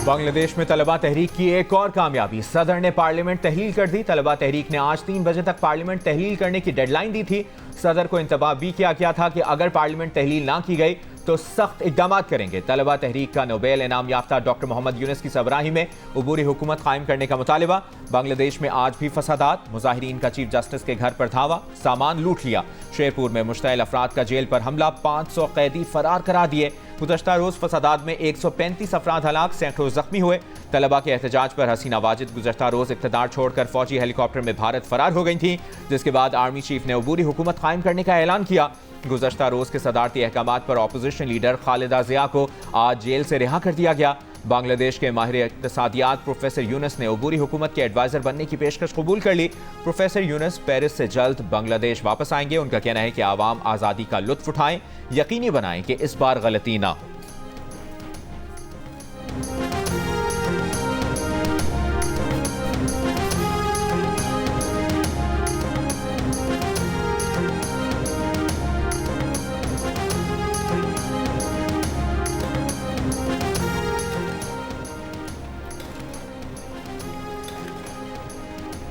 बांग्लादेश में तलबा तहरीक की एक और कामयाबी, सदर ने पार्लियामेंट तहलील कर दी। तलबा तहरीक ने आज 3 बजे तक पार्लियामेंट तहलील करने की डेडलाइन दी थी। सदर को इंतबाह भी किया गया था कि अगर पार्लियामेंट तहलील ना की गई तो सख्त इकदाम करेंगे। तलबा तहरीक का नोबेल इनाम याफ्ता डॉक्टर मोहम्मद यूनुस की सबराही में अबूरी हुकूमत कायम करने का मुतालिबा। बांग्लादेश में आज भी फसादात, मुजाहिरीन का चीफ जस्टिस के घर पर धावा, सामान लूट लिया। शेरपुर में मुश्तइल अफराद का जेल पर हमला, 500 कैदी फरार करा दिए। गुज़श्ता रोज फसादात में 135 अफराद हलाक, सैकड़ों जख्मी हुए। तलबा के एहतजाज पर हसीना वाजिद गुज़श्ता रोज इक़्तिदार छोड़कर फौजी हेलीकॉप्टर में भारत फरार हो गई थी, जिसके बाद आर्मी चीफ ने अबूरी हुकूमत कायम करने का ऐलान किया। गुज़श्ता रोज के सदारती अहकामात पर अपोजिशन लीडर खालिदा ज़िया को आज जेल से रिहा कर दिया गया। बांग्लादेश के माहिर इक़्तिसादियात प्रोफेसर यूनुस ने अबूरी हुकूमत के एडवाइज़र बनने की पेशकश कबूल कर ली। प्रोफेसर यूनुस पेरिस से जल्द बांग्लादेश वापस आएंगे। उनका कहना है कि आवाम आज़ादी का लुत्फ उठाएं, यकीनी बनाएं कि इस बार गलती ना हो।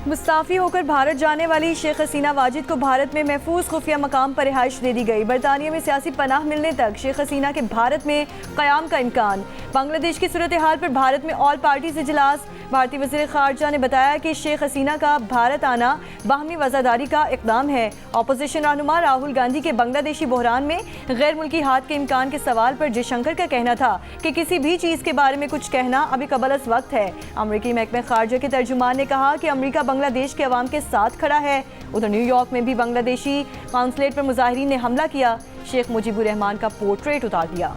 मुस्ताफ़ी होकर भारत जाने वाली शेख हसीना वाजिद को भारत में महफूज खुफिया मकाम पर रिहाइश दे दी गई। बरतानिया में सियासी पनाह मिलने तक शेख हसीना के भारत में क़याम का इम्कान। बांग्लादेश की सूरत हाल पर भारत में ऑल पार्टीज इजलास। भारतीय वज़ीर ख़ारजा ने बताया कि शेख हसीना का भारत आना बाहमी वज़ादारी का इक़दाम है। अपोजिशन रहनुमा राहुल गांधी के बांग्लादेशी बहरान में गैर मुल्की हाथ के इम्कान के सवाल पर जयशंकर का कहना था कि किसी भी चीज़ के बारे में कुछ कहना अभी कबल वक्त है। अमरीकी महकमे ख़ारजा के तर्जुमान ने कहा कि अमरीका बांग्लादेश के अवाम के साथ खड़ा है। उधर न्यूयॉर्क में भी बांग्लादेशी कॉन्सुलेट पर मुजाहिरीन ने हमला किया, शेख मुजीबुर रहमान का पोर्ट्रेट उतार दिया।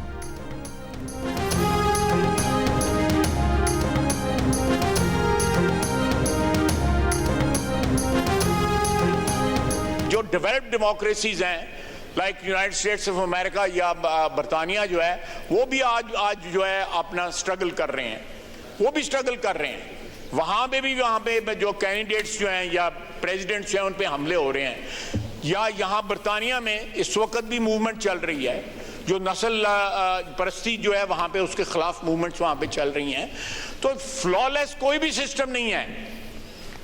जो डेवलप्ड डेमोक्रेसीज हैं like United states of America या बरतानिया जो है वो भी आज जो है अपना स्ट्रगल कर रहे हैं, वो भी स्ट्रगल कर रहे हैं। वहाँ पे जो कैंडिडेट्स जो हैं या प्रेसिडेंट्स जो हैं उन पे हमले हो रहे हैं। या यहाँ बरतानिया में इस वक्त भी मूवमेंट चल रही है, जो नस्ल परस्ती जो है वहाँ पे उसके खिलाफ मूवमेंट्स वहाँ पे चल रही हैं। तो फ्लॉलेस कोई भी सिस्टम नहीं है,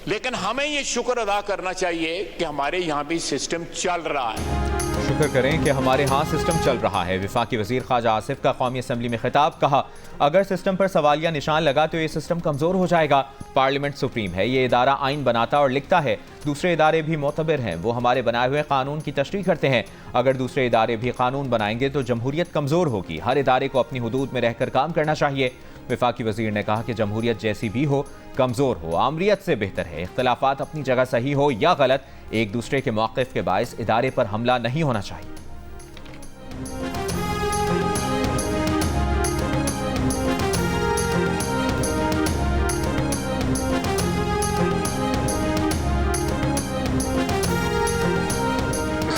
लेकिन हमें ये शुक्र अदा करना चाहिए कि हमारे यहाँ भी सिस्टम चल रहा है। शुक्र करें कि हमारे यहाँ सिस्टम चल रहा है। वफाकी वज़ीर ख्वाजा आसिफ का कौमी असम्बली में खिताब, कहा अगर सिस्टम पर सवालिया निशान लगा तो ये सिस्टम कमज़ोर हो जाएगा। पार्लियामेंट सुप्रीम है, ये इदारा आइन बनाता और लिखता है। दूसरे इदारे भी मोतबर हैं, वो हमारे बनाए हुए कानून की तशरीह करते हैं। अगर दूसरे इदारे भी कानून बनाएंगे तो जमहूरियत कमज़ोर होगी। हर इदारे को अपनी हुदूद में रहकर काम करना चाहिए। वफाकी वज़ीर ने कहा कि जमहूरियत जैसी भी हो, कमज़ोर हो, आमरीत से बेहतर है। इख्तलाफात अपनी जगह सही हो या गलत, एक दूसरे के मौक़िफ़ के बायस इदारे पर हमला नहीं होना चाहिए।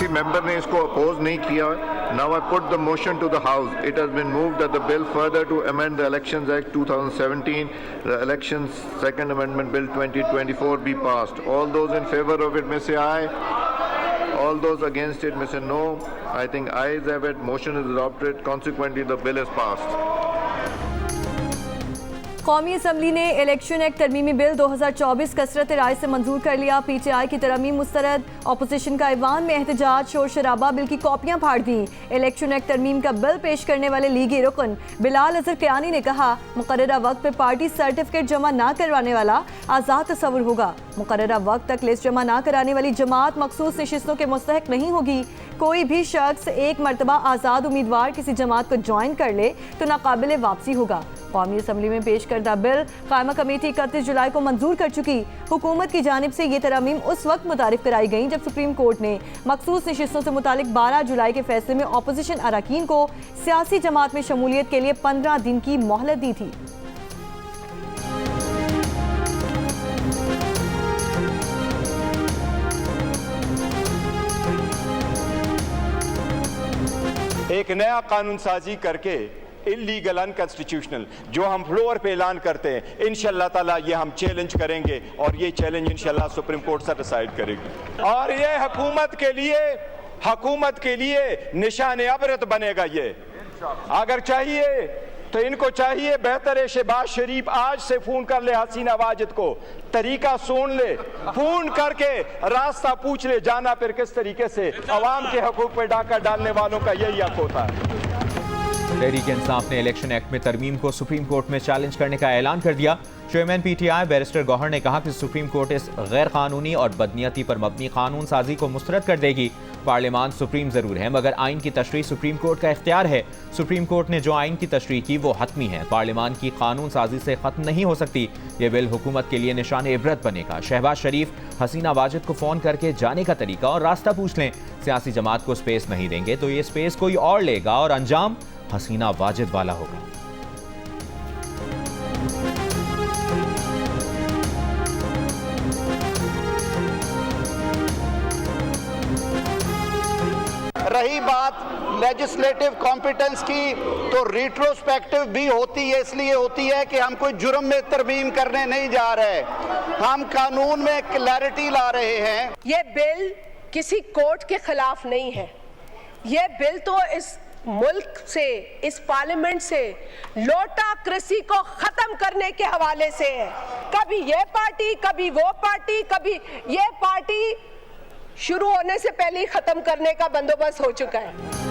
मेंबर ने इसको अपोज नहीं किया। Now I put the motion to the house. It has been moved that the bill further to amend the elections act 2017, the elections second amendment bill 2024 be passed. All those in favour of it may say aye, all those against it may say no. I think ayes have it, motion is adopted, consequently the bill is passed. कौमी assembly ने election act तरमीमी bill 2024 कसरत राय से मंजूर कर लिया। PTI की तरमीम मुस्तरद, अपोजिशन का ऐवान में एहतजाज, शोर शराबा, बिल की कॉपियां फाड़ दी। इलेक्शन एक्ट तरमीम का बिल पेश करने वाले लीगी रुकन बिलाल अजहर कियानी ने कहा मुकर्ररा वक्त पर पार्टी सर्टिफिकेट जमा ना करवाने वाला आज़ाद तस्वुर होगा। मुकर्ररा वक्त तक लिस्ट जमा ना कराने वाली जमात मखसूस नशिस्तों के मुस्तहक नहीं होगी। कोई भी शख्स एक मरतबा आज़ाद उम्मीदवार किसी जमात को ज्वाइन कर ले तो नाकाबिल वापसी होगा। कौमी असम्बली में पेश करदा बिल कायमा कमेटी 31 जुलाई को मंजूर कर चुकी। हुकूमत की जानिब से ये तरमीम उस वक्त मुतारिफ कराई गई जब सुप्रीम कोर्ट ने मखसूस नशिस्तों से मुतालिक 12 जुलाई के फैसले में अपोजिशन अरकान को सियासी जमात में शमूलियत के लिए 15 दिन की मोहलत दी थी। एक नया कानून साजी करके इलीगल अनकॉन्स्टिट्यूशनल जो हम फ्लोर पे ऐलान करते हैं, इंशाअल्लाह ताला ये हम चैलेंज करेंगे और ये चैलेंज इंशाअल्लाह सुप्रीम कोर्ट से डिसाइड करेगी। और ये हुकूमत के लिए निशान अबरत बनेगा। ये अगर चाहिए तो इनको चाहिए बेहतर है शहबाज शरीफ आज से फोन कर ले हसीना वाजिद को, तरीका सुन ले, फोन करके रास्ता पूछ ले, जाना फिर किस तरीके से। अवाम के हकूक पे डाका डालने वालों का यही हक होता है। तहरीक इंसाफ ने इलेक्शन एक्ट में तरमीम को सुप्रीम कोर्ट में चैलेंज करने का ऐलान कर दिया। चेयरमैन पीटीआई बैरिस्टर गौहर ने कहा कि सुप्रीम कोर्ट इस गैर कानूनी और बदनीयती पर मबनी कानून साजी को मुस्तरद कर देगी। पार्लियामान सुप्रीम जरूर है मगर आइन की तशरीह सुप्रीम कोर्ट का इख्तियार है। सुप्रीम कोर्ट ने जो आइन की तशरीह की वो हतमी है, पार्लियामान की कानून साजी से खत्म नहीं हो सकती। ये बिल हुकूमत के लिए निशान इबरत बनेगा। शहबाज शरीफ हसीना वाजिद को फोन करके जाने का तरीका और रास्ता पूछ लें। सियासी जमात को स्पेस नहीं देंगे तो ये स्पेस कोई और लेगा और अंजाम हसीना वाजिद वाला होगा। रही बात लेजिस्लेटिव कॉम्पिटेंस की, तो रिट्रोस्पेक्टिव भी होती है, इसलिए होती है कि हम कोई जुर्म में तरमीम करने नहीं जा रहे, हम कानून में क्लैरिटी ला रहे हैं। ये बिल किसी कोर्ट के खिलाफ नहीं है, ये बिल तो इस मुल्क से, इस पार्लियामेंट से लोटाक्रेसी को खत्म करने के हवाले से है। कभी ये पार्टी, कभी वो पार्टी, कभी ये पार्टी, शुरू होने से पहले ही खत्म करने का बंदोबस्त हो चुका है।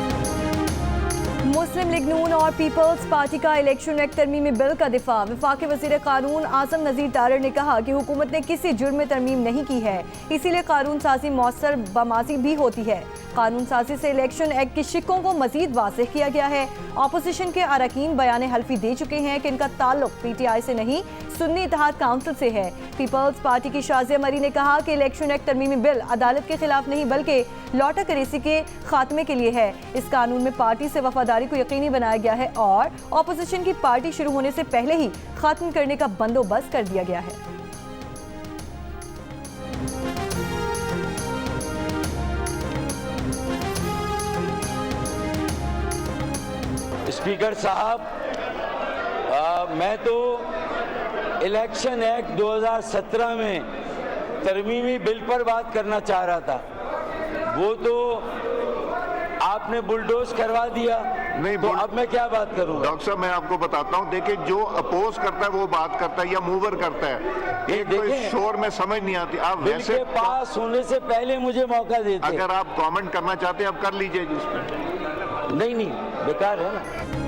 मुस्लिम लीग नून और पीपल्स पार्टी का इलेक्शन एक्ट तरमीमी बिल का दिफा। वफाकी वज़ीर कानून आज़म नज़ीर तारड़ ने कहा कि हुकूमत ने किसी जुर्म में तरमीम नहीं की है, इसीलिए कानून साजी मौसर बमाजी भी होती है। कानून साजी से इलेक्शन एक्ट की शिकों को मजीद वाज़ेह किया गया है। अपोजिशन के अरकान बयान हल्फी दे चुके हैं कि इनका ताल्लुक पीटीआई से नहीं, सुन्नी इत्तेहाद काउंसिल से है। पीपल्स पार्टी की शाज़िया मरी ने कहा कि इलेक्शन एक्ट तरमीमी बिल अदालत के खिलाफ नहीं बल्कि लौटाकरेसी के खात्मे के लिए है। इस कानून में पार्टी से वफादारी को यकीनी बनाया गया है और अपोजिशन की पार्टी शुरू होने से पहले ही खत्म करने का बंदोबस्त कर दिया गया है। स्पीकर साहब, मैं तो इलेक्शन एक्ट 2017 में तरमीमी बिल पर बात करना चाह रहा था, वो तो आपने बुलडोज करवा दिया। नहीं, तो अब मैं क्या बात करूं? डॉक्टर साहब मैं आपको बताता हूं, देखिए जो अपोज करता है वो बात करता है या मूवर करता है, एक तो इस शोर में समझ नहीं आती। आप बिल वैसे के पास होने से पहले मुझे मौका देते। अगर आप कमेंट करना चाहते हैं आप कर लीजिए जिस पे। नहीं बेकार है ना।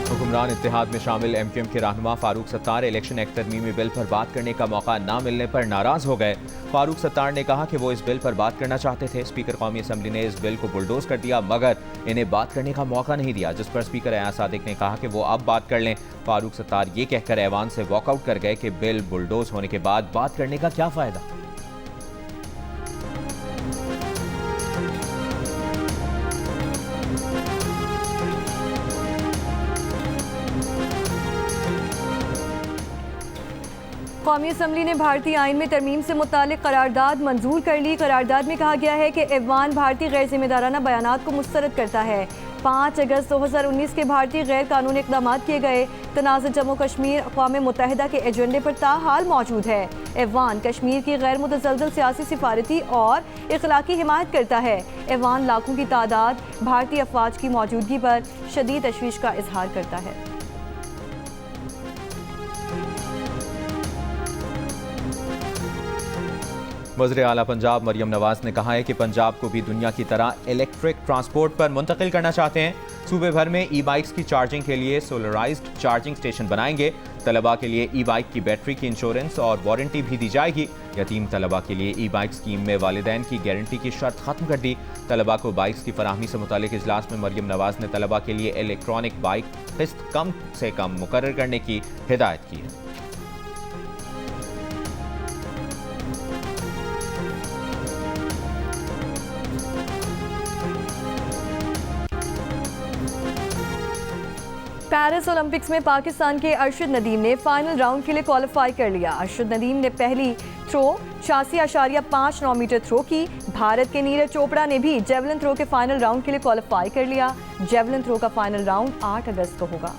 हुक्मरान इत्तेहाद में शामिल एमक्यूएम के रहनुमा फारूक सत्तार इलेक्शन एक्ट तरमीमी बिल पर बात करने का मौका ना मिलने पर नाराज हो गए। फारूक सत्तार ने कहा कि वो इस बिल पर बात करना चाहते थे। स्पीकर कौमी असम्बली ने इस बिल को बुलडोज कर दिया मगर इन्हें बात करने का मौका नहीं दिया, जिस पर स्पीकर एयाज सादिक ने कहा कि वो अब बात कर लें। फारूक सत्तार ये कहकर ऐवान से वॉकआउट कर गए कि बिल बुलडोज होने के बाद बात करने का क्या फायदा। कौमी असम्बली ने भारतीय आइन में तरमीम से मुतालिक करारदाद मंजूर कर ली। करारदाद में कहा गया है कि ऐवान भारतीय गैर जिम्मेदाराना बयानात को मुस्तरद करता है। 5 अगस्त 2019 के भारतीय गैर कानूनी इक़दाम किए गए। तनाज़ जम्मू कश्मीर अक़वाम मुत्तहिदा के एजेंडे पर ताहाल मौजूद है। ऐवान कश्मीर की गैर मुतज़लज़ल सियासी सिफारती और इखलाकी हिमायत करता है। ऐवान लाखों की तादाद भारतीय अफवाज की मौजूदगी पर शदीद तशवीश का इजहार करता है। वज़ीर आला पंजाब मरियम नवाज ने कहा है कि पंजाब को भी दुनिया की तरह इलेक्ट्रिक ट्रांसपोर्ट पर मुंतकिल करना चाहते हैं। सूबे भर में ई बाइक्स की चार्जिंग के लिए सोलराइज्ड चार्जिंग स्टेशन बनाएंगे। तलबा के लिए ई बाइक की बैटरी की इंश्योरेंस और वारंटी भी दी जाएगी। यतीम तलबा के लिए ई बाइक स्कीम में वालिदैन की गारंटी की शर्त खत्म कर दी। तलबा को बाइक्स की फराहमी से मुतालिक इजलास में मरियम नवाज ने तलबा के लिए इलेक्ट्रॉनिक बाइक किस्त कम से कम मुकर्रर करने की हिदायत की है। पेरिस ओलंपिक्स में पाकिस्तान के अरशद नदीम ने फाइनल राउंड के लिए क्वालिफाई कर लिया। अरशद नदीम ने पहली थ्रो 86.59 मीटर थ्रो की। भारत के नीरज चोपड़ा ने भी जेवलिन थ्रो के फाइनल राउंड के लिए क्वालिफाई कर लिया। जेवलिन थ्रो का फाइनल राउंड 8 अगस्त को होगा।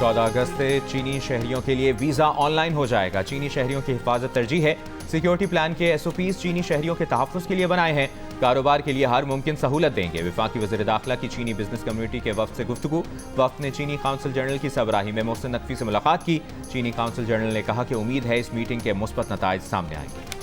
14 अगस्त से चीनी शहरियों के लिए वीज़ा ऑनलाइन हो जाएगा। चीनी शहरियों की हिफाजत तरजीह है। सिक्योरिटी प्लान के SOPs चीनी शहरियों के तहफ़्फ़ुज़ के लिए बनाए हैं। कारोबार के लिए हर मुमकिन सहूलत देंगे। वफाकी वज़ीर दाखिला की चीनी बिजनेस कम्युनिटी के वफ़द से गुफ्तगू। वफ़द ने चीनी काउंसिल जनरल की सरबराही में मोहसिन नकवी से मुलाकात की। चीनी काउंसिल जनरल ने कहा कि उम्मीद है इस मीटिंग के मुस्बत नताइज सामने आएंगे।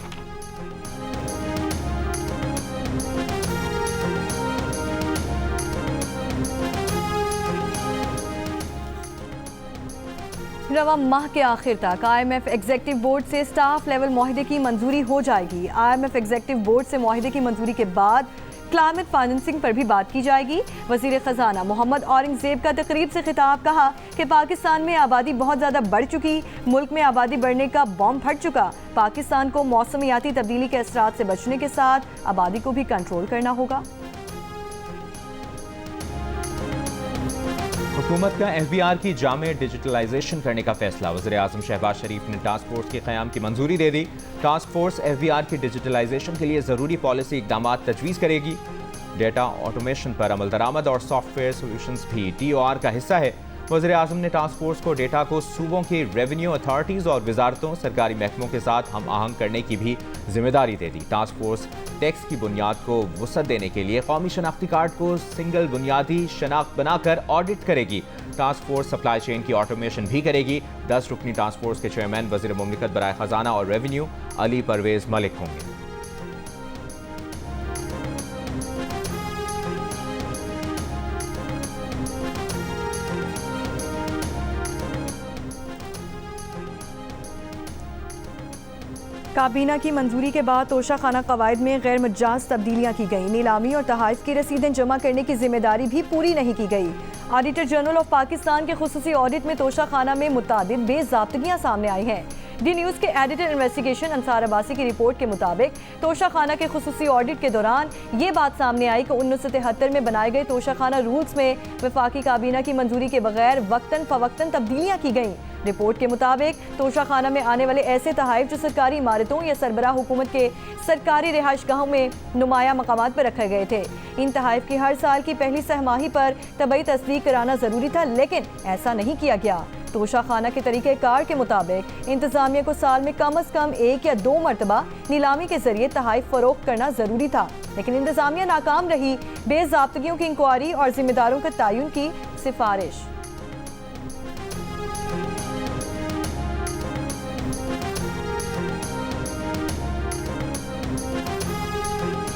रवा माह के आखिर तक IMF एग्जेक्टिव बोर्ड से स्टाफ लेवल मुआहदे की मंजूरी हो जाएगी। IMF एग्जेक्टिव बोर्ड से मुआहदे की मंजूरी के बाद क्लाइमेट फाइनेंसिंग पर भी बात की जाएगी। वजीर खजाना मोहम्मद औरंगजेब का तकरीब से खिताब, कहा कि पाकिस्तान में आबादी बहुत ज़्यादा बढ़ चुकी, मुल्क में आबादी बढ़ने का बॉम्ब फट चुका। पाकिस्तान को मौसमियाती तब्दीली के असरात से बचने के साथ आबादी को भी कंट्रोल करना होगा। हुकूमत का FBR की जामे डिजिटलाइजेशन करने का फैसला। वज़ीर आज़म शहबाज शरीफ ने टास्क फोर्स के क़याम की मंजूरी दे दी। टास्क फोर्स FBR की डिजिटलाइजेशन के लिए ज़रूरी पॉलिसी इक़दाम तजवीज़ करेगी। डेटा ऑटोमेशन पर अमल दरामद और सॉफ्टवेयर सोल्यूशंस भी TOR का हिस्सा है। वज़ीर आज़म ने टास्क फोर्स को डेटा को सूबों की रेवेन्यू अथॉरिटीज़ और वजारतों, सरकारी महकमों के साथ हम आहंग करने की भी जिम्मेदारी दे दी। टास्क फोर्स टैक्स की बुनियाद को वसअत देने के लिए कौमी शनाख्ती कार्ड को सिंगल बुनियादी शनाख्त बनाकर ऑडिट करेगी। टास्क फोर्स सप्लाई चेन की ऑटोमेशन भी करेगी। 10 रुकनी टास्क फोर्स के चेयरमैन वज़ीर मुमलिकत बराए खजाना और रेवेन्यू अली परवेज़ मलिक होंगे। काबीना की मंजूरी के बाद तोशाखाना कवायद में गैर मुजाज तब्दीलियां की गई। नीलामी और तहाइफ की रसीदें जमा करने की जिम्मेदारी भी पूरी नहीं की गई। ऑडिटर जनरल ऑफ पाकिस्तान के खुसूसी ऑडिट में तोशाखाना में मुतादिद बेज़ाब्तगियां सामने आई हैं। डी न्यूज़ के एडिटर इन्वेस्टिगेशन अंसार अब्बासी की रिपोर्ट के मुताबिक तोशाखाना के खुसूसी ऑडिट के दौरान ये बात सामने आई कि 1973 में बनाए गए तोशाखाना रूल्स में वफाकी काबीना की मंजूरी के बगैर वक्तन फवक्तन तब्दीलियां की गईं। रिपोर्ट के मुताबिक तोशाखाना में आने वाले ऐसे तहाइफ जो सरकारी इमारतों या सरबराह हुकूमत के सरकारी रिहाइशगाहों में नुमाया मकामात पर रखे गए थे। इन तहाइफ की हर साल की पहली सहमाही पर तबई तस्दीक कराना जरूरी था, लेकिन ऐसा नहीं किया गया। तोशाखाना के तरीक़ेकार के मुताबिक इंतजामिया को साल में कम अज कम 1 या 2 मरतबा नीलामी के जरिए तहाइफ फरोख्त करना जरूरी था, लेकिन इंतजामिया नाकाम रही। बेज़ाब्तगियों की इंक्वायरी और जिम्मेदारों के तयन की सिफारिश।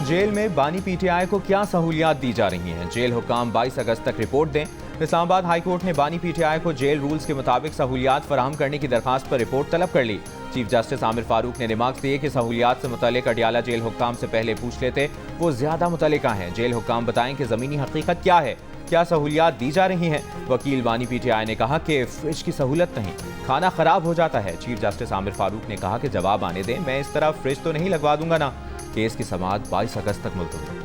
जेल में बानी PTI को क्या सहूलियात दी जा रही हैं? जेल हुकाम 22 अगस्त तक रिपोर्ट दें। इस्लामाबाद हाई कोर्ट ने बानी PTI को जेल रूल्स के मुताबिक सहूलियात फराहम करने की दरखास्त पर रिपोर्ट तलब कर ली। चीफ जस्टिस आमिर फारूक ने रिमार्क्स दिए कि सहूलियात से मुतल्लिक अडियाला जेल हुक्काम से पहले पूछ लेते, वो ज्यादा मुतल्लिका हैं। जेल हुक्काम बताएं कि ज़मीनी हकीकत क्या है, क्या सहूलियात दी जा रही हैं। वकील बानी PTI ने कहा कि फ्रिज की सहूलत नहीं, खाना खराब हो जाता है। चीफ जस्टिस आमिर फारूक ने कहा कि जवाब आने दें, मैं इस तरह फ्रिज तो नहीं लगवा दूंगा ना। केस की समाअत 22 अगस्त तक मुलतवी।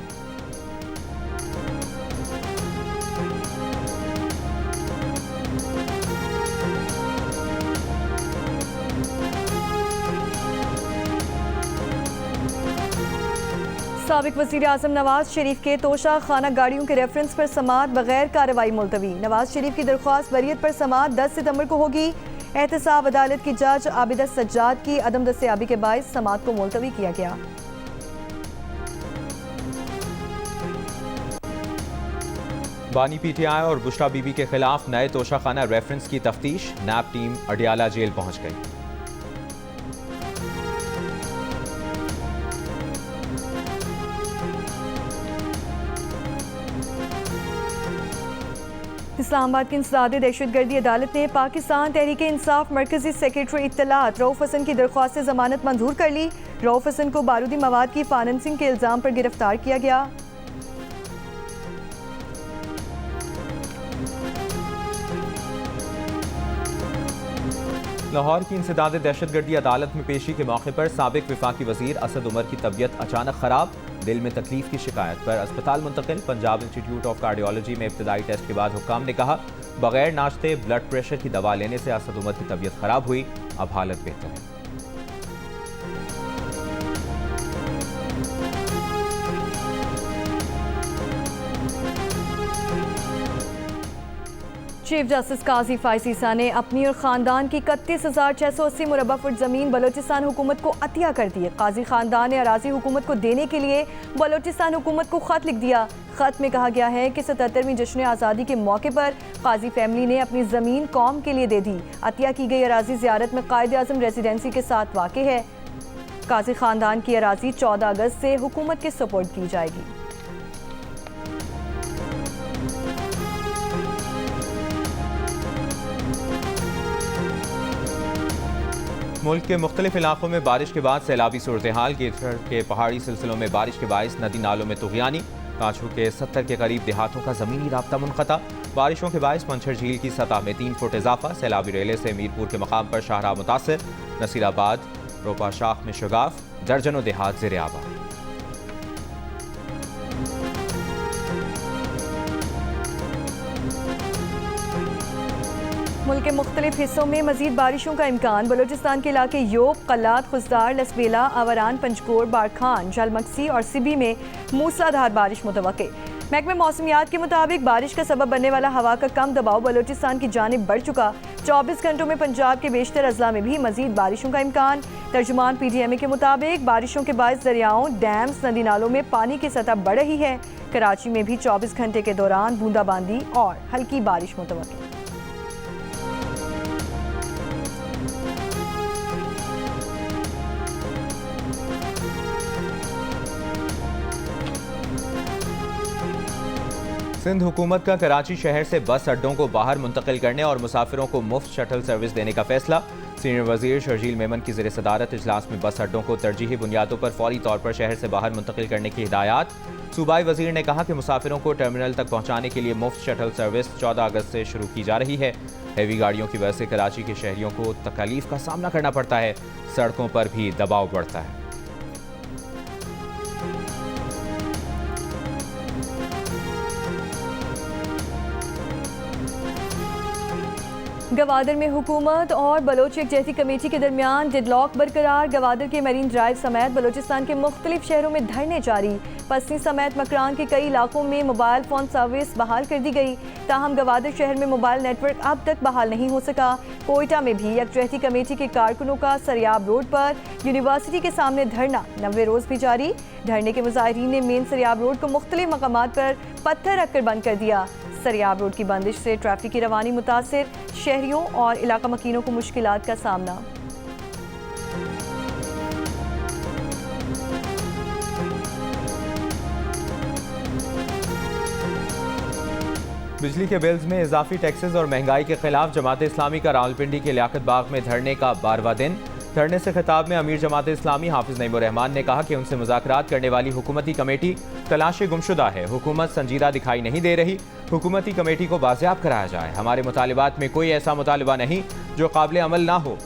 साबिक वज़ीर आज़म नवाज शरीफ के तोशा खाना गाड़ियों के रेफरेंस पर समाअत बगैर कार्रवाई मुलतवी। नवाज शरीफ की दरख्वास्त बरियत पर समाअत 10 सितंबर को होगी। एहतसाब अदालत की जज आबिदा सज्जाद की अदम दस्तयाबी के बायस समाअत को मुलतवी किया गया। बानी PTI और बुशरा बीबी के खिलाफ नए तोशाखाना रेफरेंस की तफ्तीश। नैब टीम अडियाला जेल पहुंच गई। इस्लामाबाद की इंसदाद दहशतगर्दी अदालत ने पाकिस्तान तहरीक इंसाफ मरकजी सेक्रेटरी इत्तलात रऊफ हसन की दरख्वास्त जमानत मंजूर कर ली। रऊफ हसन को बारूदी मवाद की फाइनेंसिंग के इल्जाम पर गिरफ्तार किया गया। लाहौर की इंसदाद दहशतगर्दी अदालत में पेशी के मौके पर साबिक वफाकी वजीर असद उमर की तबीयत अचानक खराब। दिल में तकलीफ की शिकायत पर अस्पताल मुंतकिल। पंजाब इंस्टीट्यूट ऑफ कार्डियोलॉजी में इब्तदाई टेस्ट के बाद हुक्काम ने कहा, बगैर नाश्ते ब्लड प्रेशर की दवा लेने से असद उमर की तबीयत खराब हुई, अब हालत बेहतर है। चीफ जस्टिस काजी फाइसीसा ने अपनी और ख़ानदान की 31,680 मुरबा फुट ज़मीन बलोचिस्तान हुकूमत को अतिया कर दी। काजी ख़ानदान ने अराजी हुकूमत को देने के लिए बलोचिस्तान हुकूमत को ख़त लिख दिया। ख़त में कहा गया है कि 77वीं जश्न आज़ादी के मौके पर काजी फैमिली ने अपनी ज़मीन कौम के लिए दे दी। अतिया की गई अराजी ज़ियारत में कायद आज़म रेजिडेंसी के साथ वाक़ है। काजी ख़ानदान की अराजी 14 अगस्त से हुकूमत के सुपुर्द की जाएगी। मुल्क के मुख्तलिफ इलाकों में बारिश के बाद सैलाबी सूरत हाल के पहाड़ी सिलसिलों में बारिश के बायस नदी नालों में तुग़यानी। कांचू के 70 के करीब देहातों का ज़मीनी राब्ता मुनक़ता। बारिशों के बायस पंछर झील की सतह में 3 फुट इजाफा। सैलाबी रेले से मीरपुर के मकाम पर शाहराह मुतासिर। नसीराबाद, रोपा शाख में शगाफ, दर्जनों देहात ज़ेर आबाद। मुल्क के मुख्तलिफ हिस्सों में मजीद बारिशों का इम्कान। बलोचिस्तान के इलाके योब, कल्लात, खुजदार, लसबेला, आवरान, पंचकोर, बारखान, जलमक्सी और सिबी में मूसलाधार बारिश मुतवक्के। महकमे मौसमियात के मुताबिक बारिश का सबब बनने वाला हवा का कम दबाव बलोचिस्तान की जानिब बढ़ चुका। 24 घंटों में पंजाब के बेशतर अजला में भी मजीद बारिशों का इम्कान। तर्जुमान PTMA के मुताबिक बारिशों के बायस दरियाओं, डैम्स, नदी नालों में पानी की सतह बढ़ रही है। कराची में भी 24 घंटे के दौरान बूंदाबांदी और हल्की बारिश मुतवक्के। सिंध हुकूमत का कराची शहर से बस अड्डों को बाहर मुंतकिल करने और मुसाफिरों को मुफ्त शटल सर्विस देने का फैसला। सीनियर वजीर शर्जील मेमन की ज़ेर सदारत इजलास में बस अड्डों को तरजीही बुनियादों पर फौरी तौर पर शहर से बाहर मुंतकिल करने की हिदायत। सूबाई वजीर ने कहा कि मुसाफिरों को टर्मिनल तक पहुँचाने के लिए मुफ्त शटल सर्विस 14 अगस्त से शुरू की जा रही है। हैवी गाड़ियों की वजह से कराची के शहरियों को तकलीफ का सामना करना पड़ता है। सड़कों पर भी दबाव बढ़ता है। गवादर में हुकूमत और बलोच यकजहती कमेटी के दरमियान डेडलॉक बरकरार। गवादर के मरीन ड्राइव समेत बलोचिस्तान के मुख्तलिफ शहरों में धरने जारी। पसनी समेत मकरान के कई इलाकों में मोबाइल फ़ोन सर्विस बहाल कर दी गई। ताहम गवादर शहर में मोबाइल नेटवर्क अब तक बहाल नहीं हो सका। कोयटा में भी यकजहती कमेटी के कारकुनों का सरियाब रोड पर यूनिवर्सिटी के सामने धरना 90 रोज़ भी जारी। धरने के मुजाहिरीन ने मेन सरियाब रोड को मुख्तलिफ मकामात पर पत्थर रखकर बंद कर दिया। सरियाब रोड की बंदिश से ट्रैफिक की रवानी मुतासिर, शहरियों और इलाका मकीनों को मुश्किलात का सामना। बिजली के बिल्स में इजाफी टैक्सेस और महंगाई के खिलाफ जमात इस्लामी का रावलपिंडी के लियाकत बाग में धरने का 12वां दिन। धरने से खिताब में अमीर जमात इस्लामी हाफिज नईमुर रहमान ने कहा कि उनसे मुज़ाकरात करने वाली हुकूमती कमेटी तलाश गुमशुदा है। हुकूमत संजीदा दिखाई नहीं दे रही। हुकूमती कमेटी को बाजियाब कराया जाए। हमारे मुतालिबात में कोई ऐसा मुतालिबा नहीं जो काबिल अमल ना हो।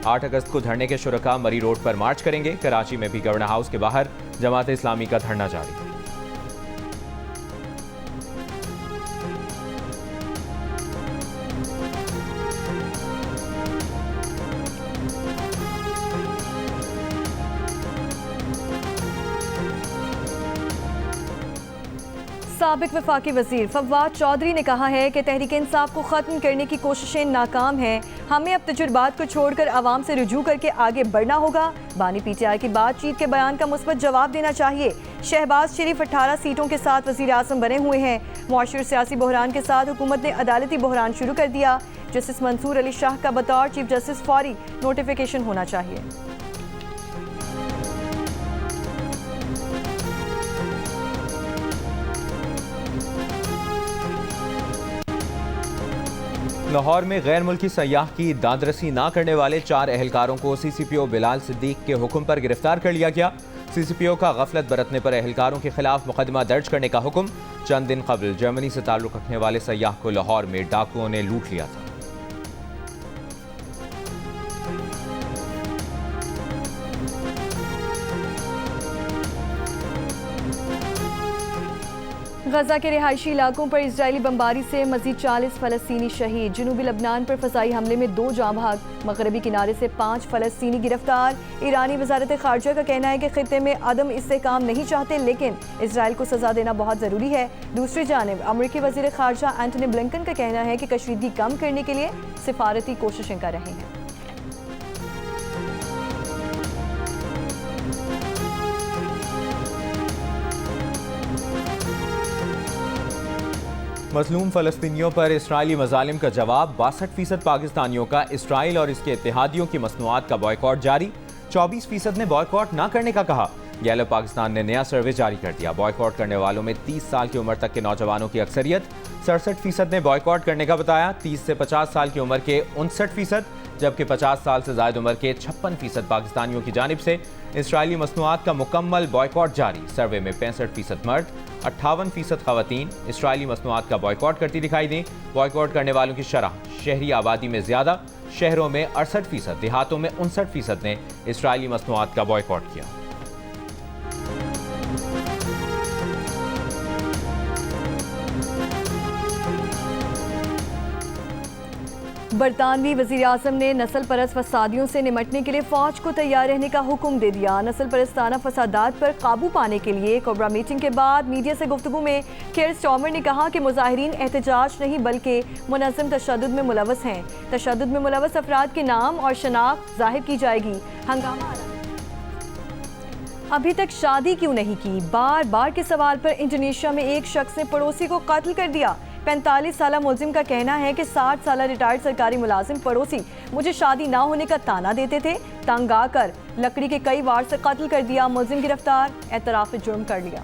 8 अगस्त को धरने के शुरका मरी रोड पर मार्च करेंगे। कराची में भी गवर्नर हाउस के बाहर जमात इस्लामी का धरना जारी। साबिक वफाकी वजीर फवाद चौधरी ने कहा है कि तहरीक इंसाफ को ख़त्म करने की कोशिशें नाकाम हैं। हमें अब तजुर्बात को छोड़कर आवाम से रुजू करके आगे बढ़ना होगा। बानी PTI की बातचीत के बयान का मुस्बत जवाब देना चाहिए। शहबाज शरीफ 18 सीटों के साथ वज़ीर आज़म बने हुए हैं। मुआशर सियासी बहरान के साथ हुकूमत ने अदालती बहरान शुरू कर दिया। जस्टिस मंसूर अली शाह का बतौर चीफ जस्टिस फौरी नोटिफिकेशन होना चाहिए। लाहौर में गैर मुल्की सयाह की दादरसी न करने वाले 4 एहलकारों को CCPO बिलाल सिद्दीक के हुक्म पर गिरफ्तार कर लिया गया। CCPO का गफलत बरतने पर एहलकारों के खिलाफ मुकदमा दर्ज करने का हुक्म। चंद दिन कबल जर्मनी से ताल्लुक रखने वाले सयाह को लाहौर में डाकुओं ने लूट लिया था। गजा के रिहायशी इलाकों पर इजरायली बमबारी से मजीद 40 फलस्तीनी शहीद। जनूबी लबनान पर फसाई हमले में 2 जाँ भाग। मगरबी किनारे से 5 फलस्तीनी गिरफ्तार। ईरानी वजारत खारजा का कहना है कि खित्ते में अदम इस्तेहकाम नहीं चाहते, लेकिन इसराइल को सजा देना बहुत ज़रूरी है। दूसरी जानिब अमरीकी वज़ीर खारजा एंटनी ब्लिंकन का कहना है कि कशीदगी कम करने के लिए सिफारती कोशिशें कर रहे हैं। मज़लूम फ़लस्तीनियों पर इसराइली मज़ालिम का जवाब। 62% पाकिस्तानियों का इसराइल और इसके इत्तेहादियों की मसनूआत का बॉयकॉट जारी। 24% ने बॉयकॉट न करने का कहा। गैलप पाकिस्तान ने नया सर्वे जारी कर दिया। बॉयकॉट करने वालों में 30 साल की उम्र तक के नौजवानों की अक्सरियत। 67% ने बॉयकॉट करने का बताया। 30 से 50 साल की उम्र के 59%, जबकि 50 साल से ज़ायद उम्र के 56% पाकिस्तानियों की जानिब से इसराइली मसनूआत का मुकम्मल बॉयकॉट जारी। सर्वे में 65% मर्द, 58% खवातीन इसराइली मसनूआत का बॉयकॉट करती दिखाई दी। बॉयकॉट करने वालों की शरह शहरी आबादी में ज़्यादा, शहरों में 68%, देहातों में 59% ने इसराइली मसनूआत का बॉयकॉट किया। बरतानवी वज़ीर आज़म ने नस्ल परस्त फसादियों से निमटने के लिए फ़ौज को तैयार रहने का हुक्म दे दिया। नस्ल परस्ताना फसादात पर काबू पाने के लिए कोबरा मीटिंग के बाद मीडिया से गुफ्तगू में केयर स्टॉर्मर ने कहा कि मुजाहिरीन एहतजाज नहीं बल्कि मुनज़्ज़म तशद्दुद में मुलव्वस हैं। तशद्दुद में मुलव्वस अफराद के नाम और शनाख्त ज़ाहिर की जाएगी। हंगामा अभी तक शादी क्यों नहीं की? बार बार के सवाल पर इंडोनेशिया में एक शख्स ने पड़ोसी को कत्ल कर दिया। 45 साला मुलजिम का कहना है कि 60 साला रिटायर्ड सरकारी मुलाजिम पड़ोसी मुझे शादी ना होने का ताना देते थे। तंग आकर लकड़ी के कई वार से कत्ल कर दिया। मुलजिम गिरफ्तार, एतराफ़ जुर्म कर लिया।